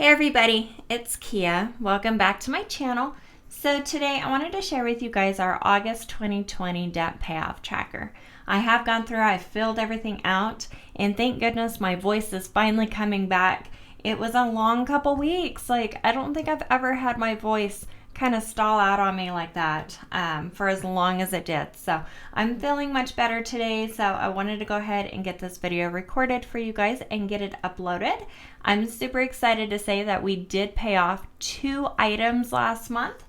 Hey everybody, it's Kia. Welcome back to my channel. So today I wanted to share with you guys our August 2020 debt payoff tracker. I have gone through, I've filled everything out, and thank goodness my voice is finally coming back. It was a long couple weeks. I don't think I've ever had my voice kind of stall out on me like that for as long as it did. So I'm feeling much better today, so I wanted to go ahead and get this video recorded for you guys and get it uploaded. I'm super excited to say that we did pay off 2 items last month.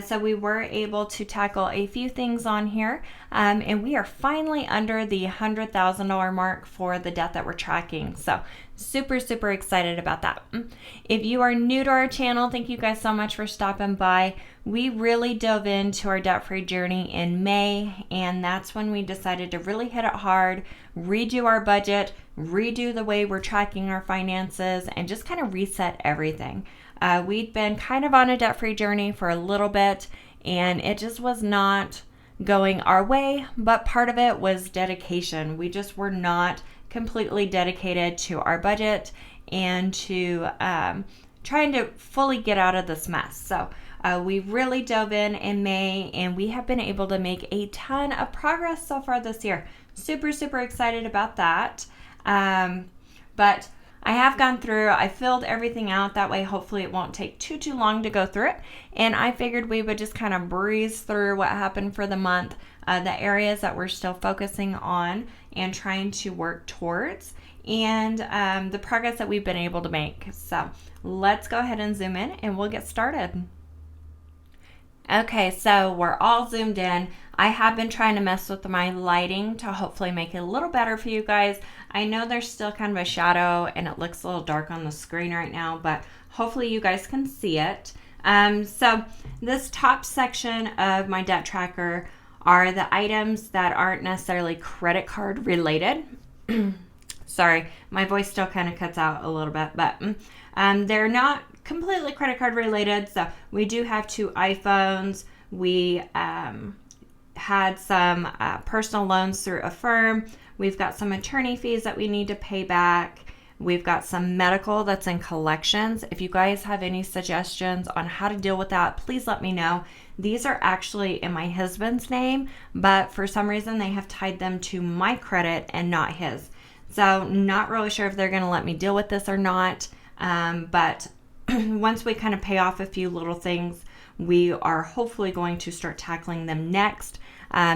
So we were able to tackle a few things on here, and we are finally under the $100,000 mark for the debt that we're tracking. So super excited about that. If you are new to our channel, thank you guys so much for stopping by. We really dove into our debt-free journey in May, and that's when we decided to really hit it hard, redo our budget, redo the way we're tracking our finances, and just kind of reset everything. We'd been kind of on a debt-free journey for a little bit, and it just was not going our way, but part of it was dedication. We just were not completely dedicated to our budget and to trying to fully get out of this mess. So we really dove in May, and we have been able to make a ton of progress so far this year. Super excited about that. But I have gone through, I filled everything out, that way hopefully it won't take too long to go through it, and I figured we would just kind of breeze through what happened for the month, the areas that we're still focusing on and trying to work towards, and the progress that we've been able to make. So let's go ahead and zoom in and we'll get started. Okay, so we're all zoomed in. I have been trying to mess with my lighting to hopefully make it a little better for you guys. I know there's still kind of a shadow and it looks a little dark on the screen right now, but hopefully you guys can see it. So this top section of my debt tracker are the items that aren't necessarily credit card related. Sorry, my voice still kind of cuts out a little bit, but they're not completely credit card related. So we do have 2 iPhones. We had some personal loans through a firm. We've got some attorney fees that we need to pay back. We've got some medical that's in collections. If you guys have any suggestions on how to deal with that, please let me know. These are actually in my husband's name, but for some reason they have tied them to my credit and not his. So not really sure if they're going to let me deal with this or not. But once we kind of pay off a few little things, we are hopefully going to start tackling them next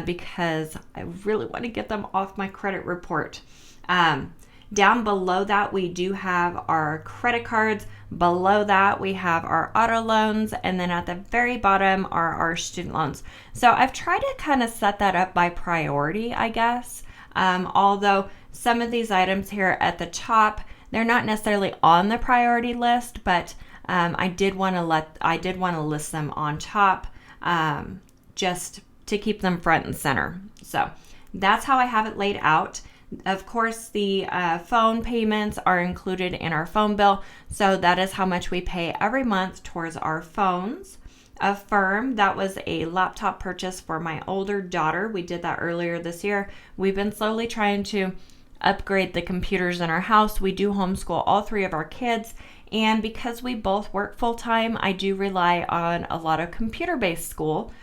because I really want to get them off my credit report. Down below that, we do have our credit cards. Below that, we have our auto loans. And then at the very bottom are our student loans. So I've tried to kind of set that up by priority, I guess. Although some of these items here at the top, they're not necessarily on the priority list, but I did want to list them on top just to keep them front and center. So that's how I have it laid out. Of course, the phone payments are included in our phone bill, so that is how much we pay every month towards our phones. Affirm, that was a laptop purchase for my older daughter. We did that earlier this year. We've been slowly trying to upgrade the computers in our house. We do homeschool all 3 of our kids, and because we both work full-time, I do rely on a lot of computer-based school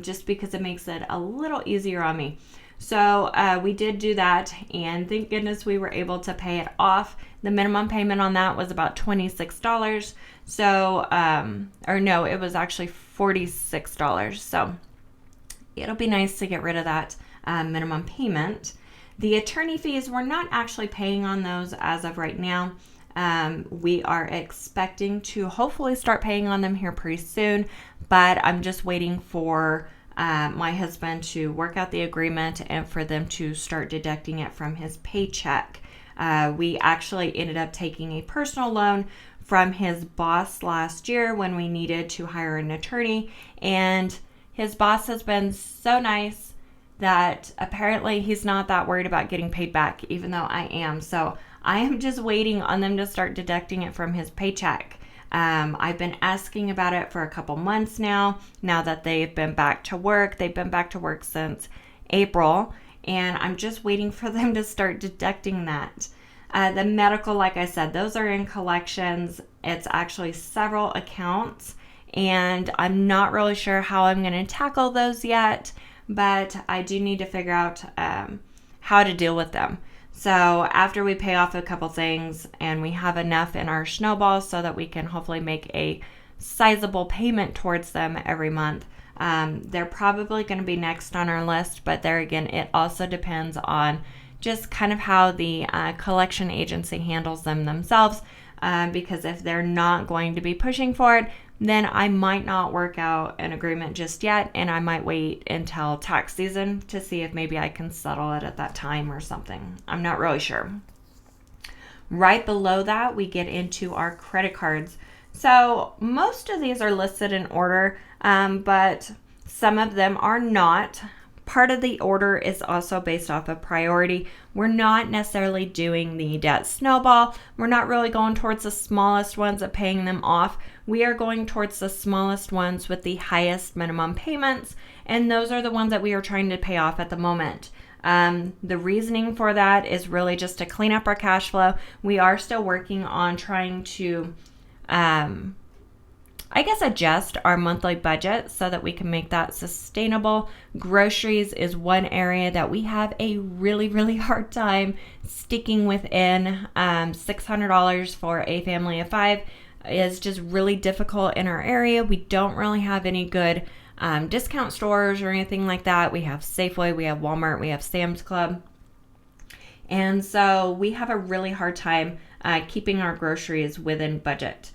just because it makes it a little easier on me. So we did do that, and thank goodness we were able to pay it off. The minimum payment on that was about $26. So, or no, it was actually $46. So it'll be nice to get rid of that minimum payment. The attorney fees, we're not actually paying on those as of right now. We are expecting to hopefully start paying on them here pretty soon, but I'm just waiting for my husband to work out the agreement and for them to start deducting it from his paycheck. We actually ended up taking a personal loan from his boss last year when we needed to hire an attorney, and his boss has been so nice that apparently he's not that worried about getting paid back, even though I am. So I am just waiting on them to start deducting it from his paycheck. I've been asking about it for a couple months now that they've been back to work. They've been back to work since April, and I'm just waiting for them to start deducting that. The medical, like I said, those are in collections. It's actually several accounts, and I'm not really sure how I'm going to tackle those yet, but I do need to figure out how to deal with them. So after we pay off a couple things and we have enough in our snowball so that we can hopefully make a sizable payment towards them every month, they're probably going to be next on our list. But there again, it also depends on just kind of how the collection agency handles them themselves, because if they're not going to be pushing for it, then I might not work out an agreement just yet, and I might wait until tax season to see if maybe I can settle it at that time or something. I'm not really sure. Right below that, we get into our credit cards. So most of these are listed in order, but some of them are not. Part of the order is also based off of priority. We're not necessarily doing the debt snowball. We're not really going towards the smallest ones of paying them off. We are going towards the smallest ones with the highest minimum payments, and those are the ones that we are trying to pay off at the moment. The reasoning for that is really just to clean up our cash flow. We are still working on trying to adjust our monthly budget so that we can make that sustainable. Groceries is one area that we have a really, really hard time sticking within. $600 for a family of 5 is just really difficult in our area. We don't really have any good discount stores or anything like that. We have Safeway, we have Walmart, we have Sam's Club. And so we have a really hard time keeping our groceries within budget.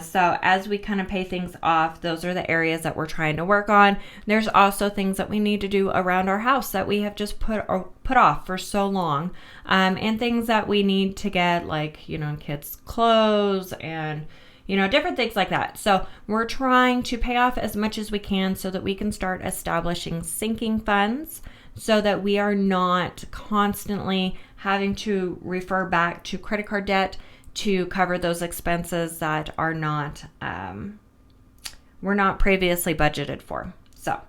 So as we kind of pay things off, those are the areas that we're trying to work on. There's also things that we need to do around our house that we have just put off for so long, and things that we need to get, like, kids' clothes and, different things like that. So we're trying to pay off as much as we can so that we can start establishing sinking funds so that we are not constantly having to refer back to credit card debt to cover those expenses that are not were not previously budgeted for. So,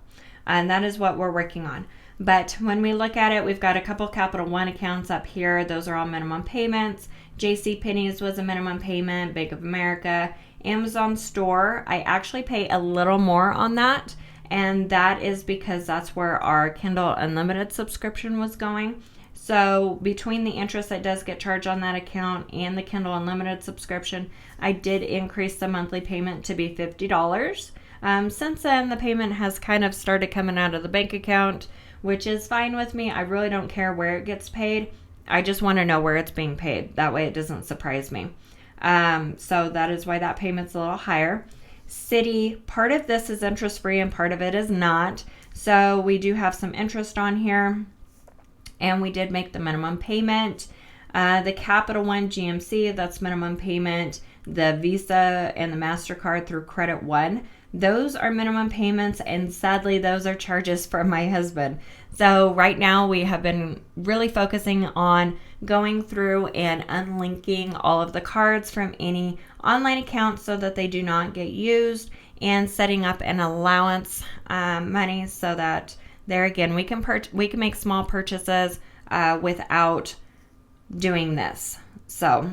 and that is what we're working on. But when we look at it, we've got a couple Capital One accounts up here. Those are all minimum payments. JCPenney's was a minimum payment. Bank of America, Amazon Store. I actually pay a little more on that, and that is because that's where our Kindle Unlimited subscription was going. So between the interest that does get charged on that account and the Kindle Unlimited subscription, I did increase the monthly payment to be $50. Since then, the payment has kind of started coming out of the bank account, which is fine with me. I really don't care where it gets paid. I just want to know where it's being paid. That way it doesn't surprise me. So that is why that payment's a little higher. Citi, part of this is interest-free and part of it is not. So we do have some interest on here. And we did make the minimum payment. The Capital One GMC, that's minimum payment. The Visa and the MasterCard through Credit One, those are minimum payments, and sadly, those are charges for my husband. So right now, we have been really focusing on going through and unlinking all of the cards from any online accounts so that they do not get used, and setting up an allowance money so that there again, we can make small purchases without doing this. So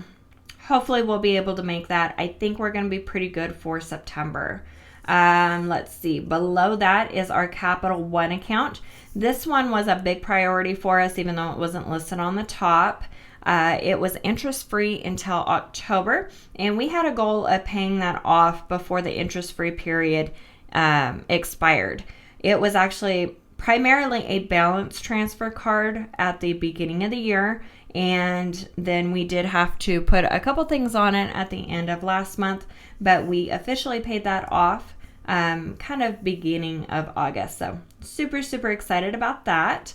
hopefully we'll be able to make that. I think we're going to be pretty good for September. Let's see. Below that is our Capital One account. This one was a big priority for us, even though it wasn't listed on the top. It was interest-free until October, and we had a goal of paying that off before the interest-free period expired. It was actually primarily a balance transfer card at the beginning of the year, and then we did have to put a couple things on it at the end of last month, but we officially paid that off kind of beginning of August. So super, super excited about that.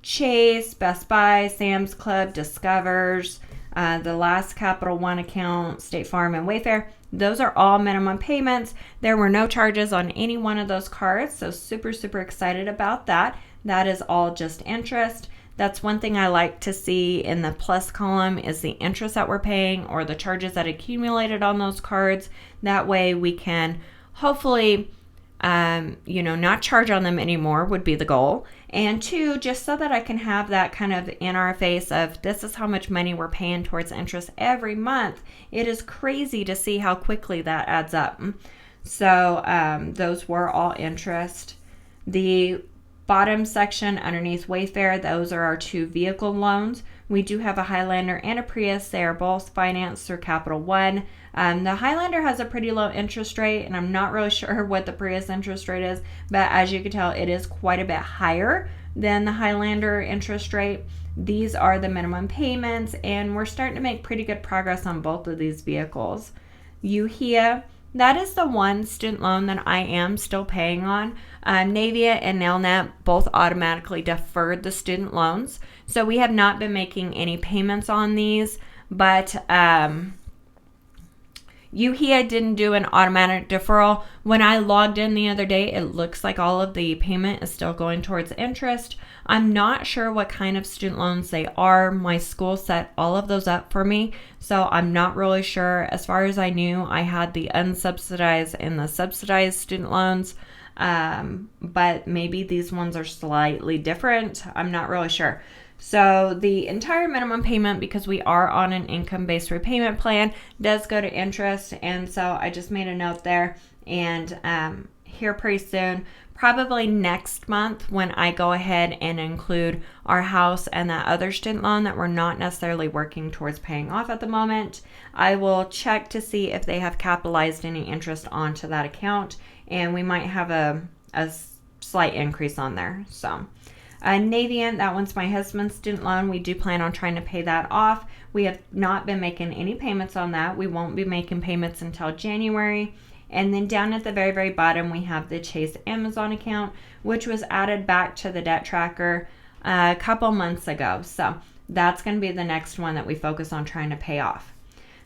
Chase, Best Buy, Sam's Club, Discover's, the last Capital One account, State Farm, and Wayfair. Those are all minimum payments. There were no charges on any one of those cards, so super, super excited about that. That is all just interest. That's one thing I like to see in the plus column is the interest that we're paying or the charges that accumulated on those cards. That way we can hopefully not charge on them anymore would be the goal. And 2, just so that I can have that kind of in our face of this is how much money we're paying towards interest every month. It is crazy to see how quickly that adds up. So those were all interest. The bottom section underneath Wayfair, those are our 2 vehicle loans. We do have a Highlander and a Prius. They are both financed through Capital One. The Highlander has a pretty low interest rate, and I'm not really sure what the Prius interest rate is, but as you can tell, it is quite a bit higher than the Highlander interest rate. These are the minimum payments, and we're starting to make pretty good progress on both of these vehicles. Uhia, that is the one student loan that I am still paying on. Navia and Nelnet both automatically deferred the student loans, so we have not been making any payments on these, but Uhia didn't do an automatic deferral. When I logged in the other day, it looks like all of the payment is still going towards interest. I'm not sure what kind of student loans they are. My school set all of those up for me, so I'm not really sure. As far as I knew, I had the unsubsidized and the subsidized student loans, but maybe these ones are slightly different. I'm not really sure. So the entire minimum payment, because we are on an income-based repayment plan, does go to interest. And so I just made a note there. And here pretty soon, probably next month, when I go ahead and include our house and that other student loan that we're not necessarily working towards paying off at the moment, I will check to see if they have capitalized any interest onto that account. And we might have a slight increase on there. So Navient, that one's my husband's student loan. We do plan on trying to pay that off. We have not been making any payments on that. We won't be making payments until January. And then down at the very, very bottom, we have the Chase Amazon account, which was added back to the debt tracker a couple months ago. So that's going to be the next one that we focus on trying to pay off.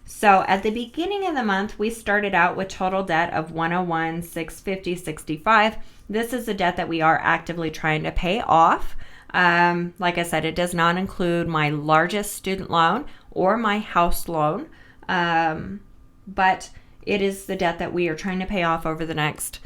So at the beginning of the month, we started out with total debt of $101,650.65. This is a debt that we are actively trying to pay off. Like I said, it does not include my largest student loan or my house loan, but it is the debt that we are trying to pay off over the next,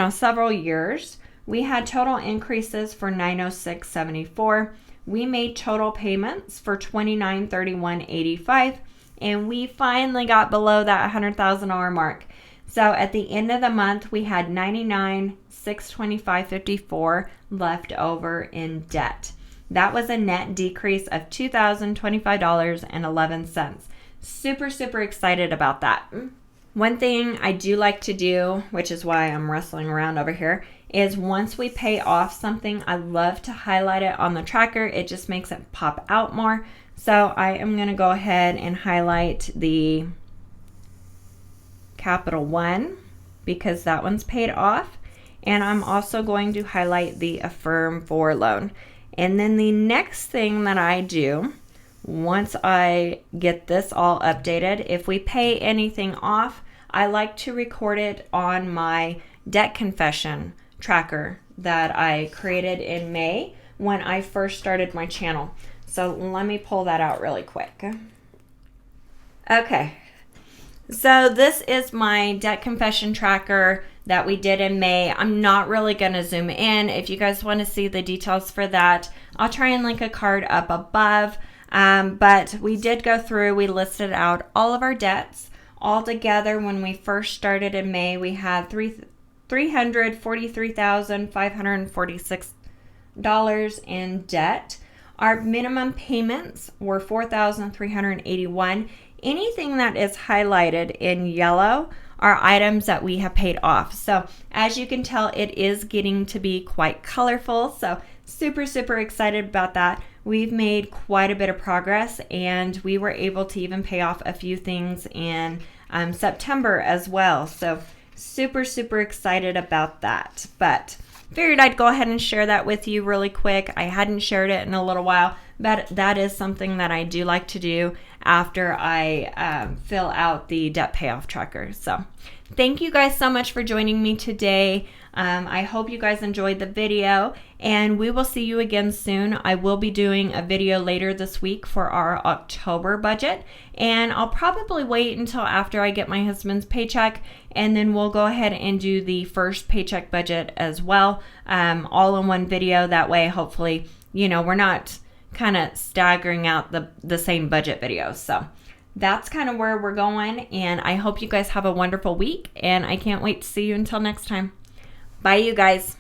several years. We had total increases for $906.74. We made total payments for $2931.85. And we finally got below that $100,000 mark. So at the end of the month, we had $99,625.54 left over in debt. That was a net decrease of $2,025.11. Super, super excited about that. One thing I do like to do, which is why I'm wrestling around over here, is once we pay off something, I love to highlight it on the tracker. It just makes it pop out more. So I am going to go ahead and highlight the Capital One because that one's paid off. And I'm also going to highlight the Affirm 4 loan. And then the next thing that I do, once I get this all updated, if we pay anything off, I like to record it on my debt confession tracker that I created in May when I first started my channel. So let me pull that out really quick. Okay, so this is my debt confession tracker that we did in May. I'm not really going to zoom in. If you guys want to see the details for that, I'll try and link a card up above. But we did go through, we listed out all of our debts. All together, when we first started in May, we had $343,546 in debt. Our minimum payments were $4,381. Anything that is highlighted in yellow are items that we have paid off. So as you can tell, it is getting to be quite colorful. So super, super excited about that. We've made quite a bit of progress, and we were able to even pay off a few things in September as well. So super, super excited about that. But figured I'd go ahead and share that with you really quick. I hadn't shared it in a little while, but that is something that I do like to do after I fill out the debt payoff tracker. So thank you guys so much for joining me today. I hope you guys enjoyed the video, and we will see you again soon. I will be doing a video later this week for our October budget, and I'll probably wait until after I get my husband's paycheck, and then we'll go ahead and do the first paycheck budget as well, all in one video. That way, hopefully, we're not kind of staggering out the same budget videos. So that's kind of where we're going, and I hope you guys have a wonderful week, and I can't wait to see you until next time. Bye, you guys.